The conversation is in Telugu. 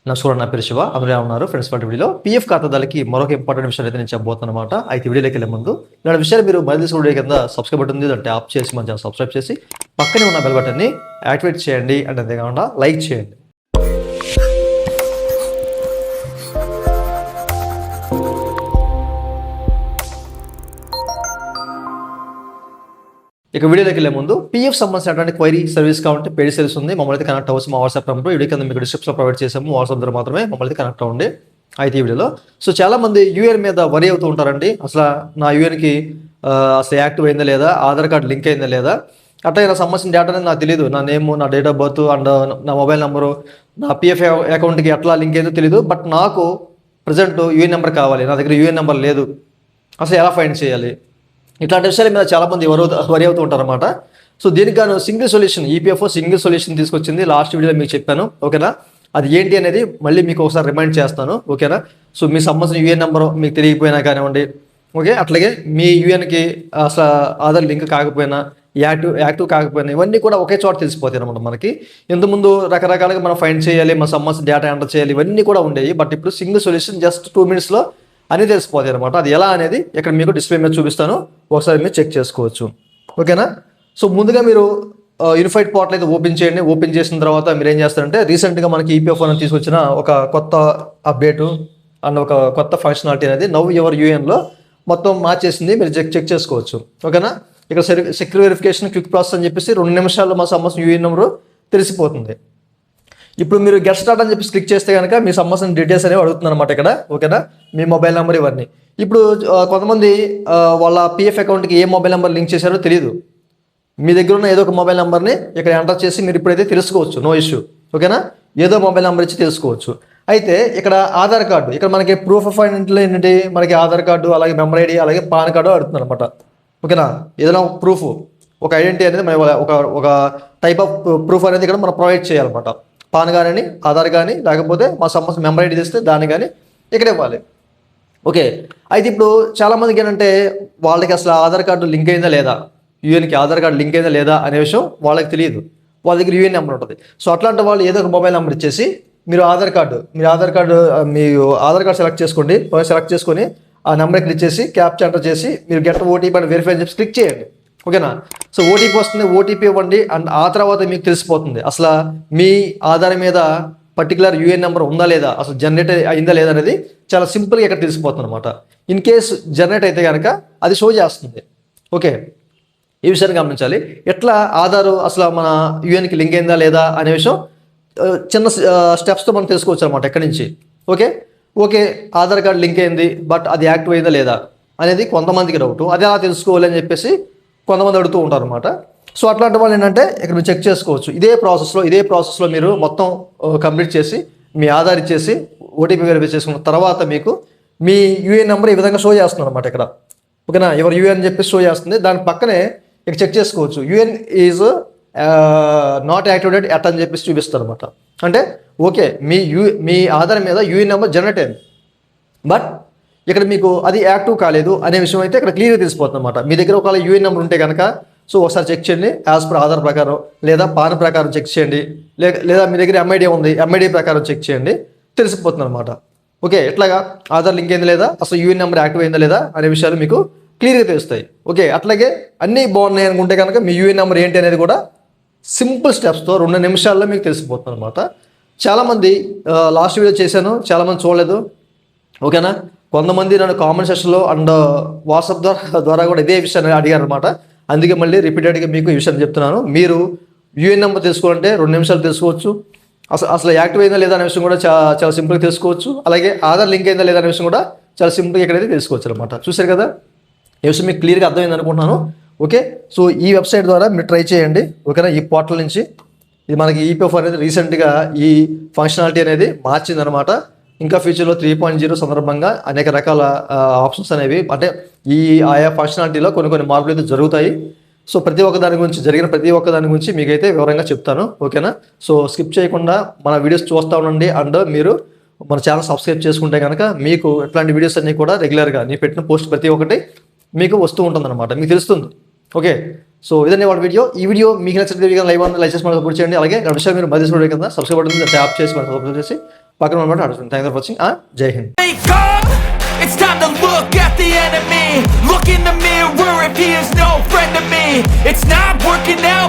నమస్కారం, నా పేరు శివ. అందరూ ఉన్నారు ఫ్రెండ్స్. వాటి వీడియోలో పీఎఫ్ ఖాతాదారులకి మరొక ఇంపార్టెంట్ విషయాలు అయితే నేను చెప్పబోతున్నమాట. అయితే వీడియోలోకి వెళ్ళే ముందు ఇలాంటి విషయాలు మీరు మళ్ళీ వీడియో కింద సబ్స్క్రైబ్ బటన్ ఉంది, దాన్ని ట్యాప్ చేసి మన ఛానల్ సబ్స్క్రైబ్ చేసి పక్కనే ఉన్న బెల్ బటన్ని యాక్టివేట్ చేయండి. అంటే అంతేకాకుండా లైక్ చేయండి. ఇక వీడియోలోకి వెళ్ళే ముందు పీఎఫ్ సంబంధించినటువంటి క్వైరీ సర్వీస్ కావాలంటే పెయిడ్ సర్వీస్ ఉంది. మమ్మల్ని అయితే కనెక్ట్ అవ్వచ్చు. మా వాట్సాప్ నెంబర్ వీడియో కింద మీకు డిస్క్రిప్షన్లో ప్రొవైడ్ చేసాము. వాట్సాప్ ద్వారా మాత్రమే మమ్మల్ని కనెక్ట్ అవ్వండి. అయితే ఈ వీడియోలో చాలా మంది యూఏఎన్ మీద వరి అవుతూ ఉంటారండి. అసలు నా యూఏఎన్కి అసలు యాక్టివ్ అయిందా లేదా, ఆధార్ కార్డు లింక్ అయిందా లేదా, అట్లా నాకు సంబంధించిన డేటా అనేది నాకు తెలియదు. నా నేమ్, నా డేట్ ఆఫ్ బర్త్ అండ్ నా మొబైల్ నెంబరు, నా పీఎఫ్ అకౌంట్కి ఎట్లా లింక్ అయిందో తెలియదు. బట్ నాకు ప్రజెంట్ యూఏఎన్ నెంబర్ కావాలి, నా దగ్గర యూఏఎన్ నెంబర్ లేదు, అసలు ఎలా ఫైండ్ చేయాలి, ఇట్లాంటి విషయాల మీద చాలామంది వరి అవుతూ ఉంటారన్నమాట. సో దీనికి గాను single solution, EPFO single solution తీసుకొచ్చింది. లాస్ట్ వీడియోలో మీకు చెప్పాను, ఓకేనా. అది ఏంటి అనేది మళ్ళీ మీకు ఒకసారి రిమైండ్ చేస్తాను, ఓకేనా. సో మీ సంబంధించిన యూఏఎన్ నెంబర్ మీకు తెలియకపోయినా కానివ్వండి, ఓకే, అట్లాగే మీ యూఏఎన్కి అసలు ఆధార్ లింక్ కాకపోయినా, యాక్టివ్ కాకపోయినా, ఇవన్నీ కూడా ఒకే చోట తెలిసిపోతాయి అనమాట మనకి. ఇంతకుముందు రకరకాలుగా మనం ఫైండ్ చేయాలి, మన సంబంధించిన డేటా ఎంటర్ చేయాలి, ఇవన్నీ కూడా ఉండేవి. బట్ ఇప్పుడు సింగిల్ సొల్యూషన్ జస్ట్ 2 minutesలో అన్నీ తెలిసిపోతాయి అనమాట. అది ఎలా అనేది ఇక్కడ మీకు డిస్ప్లే మీద చూపిస్తాను, ఒకసారి మీరు చెక్ చేసుకోవచ్చు, ఓకేనా. సో ముందుగా మీరు యూనిఫైడ్ పోర్టల్ అయితే ఓపెన్ చేయండి. ఓపెన్ చేసిన తర్వాత మీరు ఏం చేస్తారంటే, రీసెంట్గా మనకి ఈపీఎఫ్ అని తీసుకొచ్చిన ఒక కొత్త అప్డేటు అండ్ ఒక కొత్త ఫంక్షనాలిటీ అనేది నవ్ యువర్ యూఎన్లో మొత్తం మార్చేసింది. మీరు చెక్ చేసుకోవచ్చు, ఓకేనా. ఇక్కడ సెక్యూర్ వెరిఫికేషన్ క్విక్ ప్రాసెస్ అని చెప్పేసి 2 నిమిషాల్లో మా సంబంధించిన యూఏఎన్ నెంబరు తెలిసిపోతుంది. ఇప్పుడు మీరు గెట్ స్టార్ట్ అని చెప్పి క్లిక్ చేస్తే కనుక మీ సంబంధించిన డీటెయిల్స్ అనేవి అడుగుతుంది అనమాట ఇక్కడ, ఓకేనా. మీ మొబైల్ నెంబర్ ఇవన్నీ. ఇప్పుడు కొంతమంది వాళ్ళ పీఎఫ్ అకౌంట్కి ఏ మొబైల్ నెంబర్ లింక్ చేశారో తెలియదు. మీ దగ్గర ఉన్న ఏదో ఒక మొబైల్ నెంబర్ని ఇక్కడ ఎంటర్ చేసి మీరు ఇప్పుడైతే తెలుసుకోవచ్చు, నో ఇష్యూ, ఓకేనా. ఏదో మొబైల్ నెంబర్ ఇచ్చి తెలుసుకోవచ్చు. అయితే ఇక్కడ ఆధార్ కార్డు, ఇక్కడ మనకి ప్రూఫ్ ఆఫ్ ఐడెంటిటీలో ఏంటంటే మనకి ఆధార్ కార్డు, అలాగే మెంబర్ ఐడి, అలాగే పాన్ కార్డు అడుగుతుంది అనమాట, ఓకేనా. ఏదైనా ఒక ప్రూఫ్, ఒక ఐడెంటిటీ అనేది మన ఒక టైప్ ఆఫ్ ప్రూఫ్ అనేది ఇక్కడ మనం ప్రొవైడ్ చేయాలన్నమాట. పాన్ కానీ, ఆధార్ కానీ, లేకపోతే మా సంబంధించిన మెంబర్ ఐడి తెస్తే దాన్ని కానీ ఇక్కడ ఇవ్వాలి, ఓకే. అయితే ఇప్పుడు చాలామందికి ఏంటంటే వాళ్ళకి అసలు ఆధార్ కార్డు లింక్ అయిందా లేదా, యూఎన్కి ఆధార్ కార్డు లింక్ అయిందా లేదా అనే విషయం వాళ్ళకి తెలియదు. వాళ్ళ దగ్గర యూఎన్ నెంబర్ ఉంటుంది. సో అట్లాంటి వాళ్ళు ఏదో ఒక మొబైల్ నెంబర్ ఇచ్చేసి మీరు ఆధార్ కార్డు సెలెక్ట్ చేసుకోండి. సెలెక్ట్ చేసుకొని ఆ నెంబర్ క్లిక్ చేసి క్యాప్చా ఎంటర్ చేసి మీరు గెట్ ఓటీపీ అని వెరిఫై అని చెప్పి క్లిక్ చేయండి, ఓకేనా. సో ఓటీపీ వస్తుంది, ఓటీపీ ఇవ్వండి. అండ్ ఆ తర్వాత మీకు తెలిసిపోతుంది అసలు మీ ఆధార్ మీద పర్టికులర్ యూఏఎన్ నెంబర్ ఉందా లేదా, అసలు జనరేట్ అయిందా లేదా అనేది చాలా సింపుల్గా ఇక్కడ తెలిసిపోతుంది అనమాట. ఇన్ కేస్ జనరేట్ అయితే కనుక అది షో చేస్తుంది, ఓకే. ఈ విషయాన్ని గమనించాలి. ఎట్లా ఆధార్ అసలు మన యూఎన్కి లింక్ అయిందా లేదా అనే విషయం చిన్న స్టెప్స్తో మనం తెలుసుకోవచ్చు అనమాట ఎక్కడి నుంచి, ఓకే. ఆధార్ కార్డు లింక్ అయింది, బట్ అది యాక్టివ్ అయిందా లేదా అనేది కొంతమందికి డౌట్. అది ఎలా తెలుసుకోవాలి అని చెప్పేసి కొంతమంది అడుగుతూ ఉంటారు అనమాట. సో అట్లాంటి వాళ్ళు ఏంటంటే ఇక్కడ మీరు చెక్ చేసుకోవచ్చు. ఇదే ప్రాసెస్లో మీరు మొత్తం కంప్లీట్ చేసి మీ ఆధార్ ఇచ్చేసి ఓటీపీ వెరిఫై చేసుకున్న తర్వాత మీకు మీ యూఏఎన్ నెంబర్ ఈ విధంగా షో చేస్తుంది అనమాట ఇక్కడ, ఓకేనా. ఎవరు యూఎన్ అని చెప్పి షో చేస్తుంది. దాని పక్కనే ఇక్కడ చెక్ చేసుకోవచ్చు, UN is not activated at అని చెప్పేసి చూపిస్తారు అనమాట. అంటే ఓకే, మీ ఆధార్ మీద యూఎన్ నెంబర్ జనరేట్ అయింది, బట్ ఇక్కడ మీకు అది యాక్టివ్ కాలేదు అనే విషయం అయితే ఇక్కడ క్లియర్గా తెలిసిపోతుంది అనమాట. మీ దగ్గర ఒకవేళ యూఎన్ నెంబర్ ఉంటే కనుక సో ఒకసారి చెక్ చేయండి. యాజ్ పర్ ఆధార్ ప్రకారం లేదా పాన్ ప్రకారం చెక్ చేయండి, లేదా మీ దగ్గర ఎంఐడి ఉంది, ఎంఐడి ప్రకారం చెక్ చేయండి, తెలిసిపోతుంది అనమాట, ఓకే. ఎట్లాగా ఆధార్ లింక్ అయిందా లేదా, అసలు యూఎన్ నెంబర్ యాక్టివ్ అయిందా లేదా అనే విషయాలు మీకు క్లియర్గా తెలుస్తాయి, ఓకే. అట్లాగే అన్నీ బాగున్నాయి అనుకుంటే కనుక మీ యూఎన్ నెంబర్ ఏంటి అనేది కూడా సింపుల్ స్టెప్స్తో 2 నిమిషాల్లో మీకు తెలిసిపోతుంది అనమాట. చాలామంది లాస్ట్ వీడియో చేశాను, చాలామంది చూడలేదు, ఓకేనా. కొంతమంది నన్ను కామెంట్ సెక్షన్లో అండ్ వాట్సాప్ ద్వారా కూడా ఇదే విషయాన్ని అడిగారు అనమాట. అందుకే మళ్ళీ రిపీటెడ్గా మీకు ఈ విషయాన్ని చెప్తున్నాను. మీరు యూఎన్ నెంబర్ తెలుసుకోవాలంటే 2 నిమిషాలు తెలుసుకోవచ్చు. అసలు యాక్టివ్ అయిందా లేదా అనే విషయం కూడా చాలా సింపుల్గా తెలుసుకోవచ్చు. అలాగే ఆధార్ లింక్ అయిందా లేదా అనే విషయం కూడా చాలా సింపుల్గా ఇక్కడైతే తెలుసుకోవచ్చు అనమాట. చూశారు కదా, ఈ విషయం మీకు క్లియర్గా అర్థమైంది అనుకుంటున్నాను, ఓకే. సో ఈ వెబ్సైట్ ద్వారా మీరు ట్రై చేయండి, ఓకేనా. ఈ పోర్టల్ నుంచి ఇది మనకి ఈపీఎఫ్ అనేది రీసెంట్గా ఈ ఫంక్షనాలిటీ అనేది మార్చిందనమాట. ఇంకా ఫ్యూచర్లో 3.0 సందర్భంగా అనేక రకాల ఆప్షన్స్ అనేవి, అంటే ఆయా ఫంక్షనాలిటీలో కొన్ని మార్పులు అయితే జరుగుతాయి. సో ప్రతి ఒక్క దాని గురించి మీకైతే వివరంగా చెప్తాను, ఓకేనా. సో స్కిప్ చేయకుండా మన వీడియోస్ చూస్తూ ఉండండి. అండ్ మీరు మన ఛానల్ సబ్స్క్రైబ్ చేసుకుంటే కనుక మీకు ఇట్లాంటి వీడియోస్ అన్నీ కూడా రెగ్యులర్గా నేను పెట్టిన పోస్ట్ ప్రతి ఒక్కటి మీకు వస్తూ ఉంటుంది అనమాట, మీకు తెలుస్తుంది, ఓకే. సో ఇదండి వాళ్ళ వీడియో. ఈ వీడియో మీకు నచ్చితే లైవ్ లైక్ చేసి మనం సపోర్ట్ చేయండి. అలాగే విషయం మీరు మధ్య చూడే కింద సబ్స్క్రైబ్ బటన్ ట్యాప్ చేసి మనం సబ్స్క్రైబ్ చేసి పక్కన ఉన్నమాట ఆడుతుంది. Thank for watching. జై Hind. It's time to look at the enemy. Look in the mirror if he is no friend to me. It's not working out.